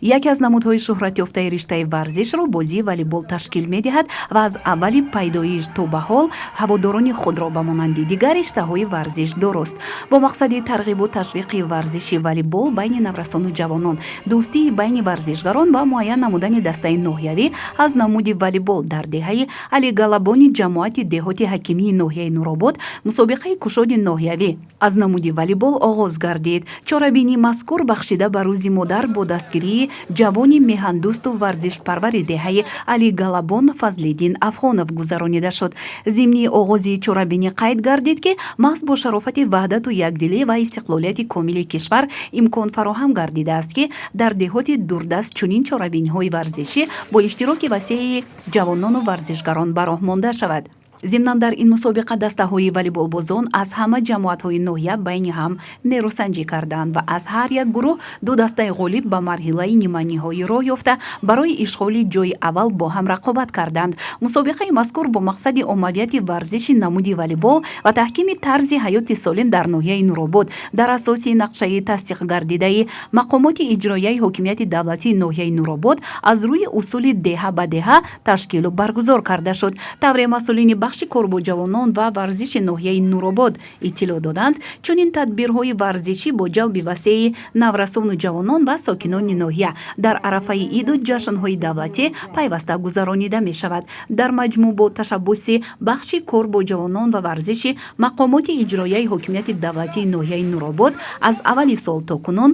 яке аз намудҳои шӯҳратёфтаи риштаи варзишро бозии волейбол ташкил медиҳад ва аз аввали пайдоиш то ба ҳол ҳаводорони худро ба монанди дигар риштаҳои варзиш дорост. бо мақсади тарғибу ташвиқи варзиши волейбол байни наврасону ҷавонон, дӯстии байни варзишгарон ва муайян намудани дастаи ноҳиявӣ аз намуди волейбол дар деҳаи алигалабони ҷамоати деҳоти ҳакимии ноҳияи Нуробод мусобиқаи кушоди ноҳиявӣ аз намуди волейбол оғоз гардид. чорабинии мазкур бахшида ба рӯзи модар бо дастгирии ҷавони меҳандӯсту варзишпарвари деҳаи Алигалабон Фазлиддин Афғонов гузаронида шуд. зимни оғози чорабинӣ қайд гардид ки маҳз бо шарофати ваҳдату якдилӣ ва истиқлолияти комили кишвар имкон фароҳам гардидааст ки дар деҳоти дурдаст чунин чорабиниҳои варзишӣ бо иштироки васеъи ҷавонону варзишгарон ба роҳ монда шавад. зимнан дар ин мусобиқа дастаҳои волейболбозон аз ҳама ҷамоатҳои ноҳия байни ҳам нерӯсанҷӣ карданд ва аз ҳар як гурӯҳ ду дастаи ғолиб ба марҳилаи ниманиҳоӣ роҳ ёфта барои ишғоли ҷойи аввал бо ҳам рақобат карданд. мусобиқаи мазкур бо мақсади оммавияти варзиши намуди волейбол ва таҳкими тарзи ҳаёти солим дар ноҳияи Нуробод дар асоси нақшаи тасдиқгардидаи мақомоти иҷроияи ҳокимияти давлатии ноҳияи Нуробод аз рӯи усули деҳа ба деҳа ташкилу баргузор карда шуд. тавре масъулини бахши корбоҷавонон ва варзиши ноҳияи Нуробод иттилоъ доданд, чунин тадбирҳои варзишӣ бо ҷалби васеъи наврасону ҷавонон ва сокинони ноҳия дар арафаи иду ҷашнҳои давлатӣ пайваста гузаронида мешавад. дар маҷмӯъ бо ташаббуси бахши корбоҷавонон ва варзиши мақомоти иҷроияи ҳокимияти давлатии ноҳияи Нуробод аз аввали сол то кунун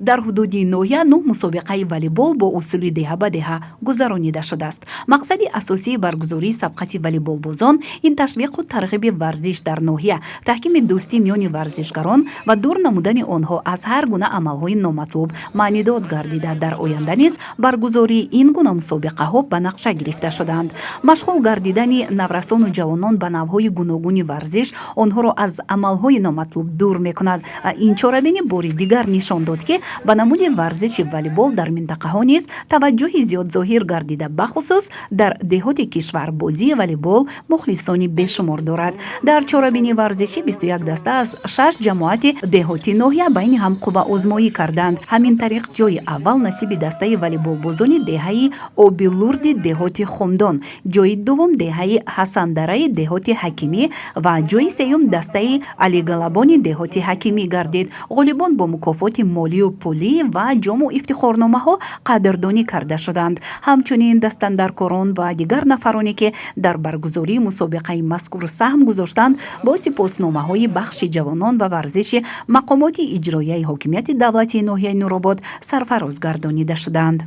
дар ҳудуди ноҳия 9 мусобиқаи волейбол бо усули деҳа ба деҳа гузаронида шудааст. мақсади асосии баргузории сабқати волейболбозон ин ташвиқу тарғиби варзиш дар ноҳия, таҳкими дӯстӣ миёни варзишгарон ва дур намудани онҳо аз ҳар гуна амалҳои номатлуб маънидод гардида дар оянда низ баргузории ин гуна мусобиқаҳо ба нақша гирифта шуданд. машғул гардидани наврасону ҷавонон ба навъҳои гуногуни варзиш онҳоро аз амалҳои номатлуб дур мекунад. ин чорабинӣ бори дигар нишон дод ки ба намуди варзиши волейбол дар минтақаҳо низ таваҷҷӯҳи зиёд зоҳир гардида бахусус дар деҳоти кишвар бозии волейбол мухлисони бешумор дорад. дар чорабинии варзишӣ 21 даста аз 6 ҷамоати деҳоти ноҳия байни ҳам қувваозмоӣ карданд. ҳамин тариқ ҷойи аввал насиби дастаи волейболбозони деҳаи Обилурди деҳоти Хумдон, ҷойи дуввум деҳаи Ҳасандараи деҳоти Ҳакимӣ ва ҷойи сеюм дастаи Алигалабони деҳоти Ҳакимӣ гардид. ғолибон бо мукофоти молию пулӣ ва ҷому ифтихорномаҳо қадрдонӣ карда шуданд. ҳамчунин дастандаркорон ва дигар нафароне ки дар баргузории мусобиқаи мазкур саҳм гузоштанд бо сипосномаҳои бахши ҷавонон ва варзиши мақомоти иҷроияи ҳокимияти давлатии ноҳияи Нуробод сарфароз гардонида шуданд.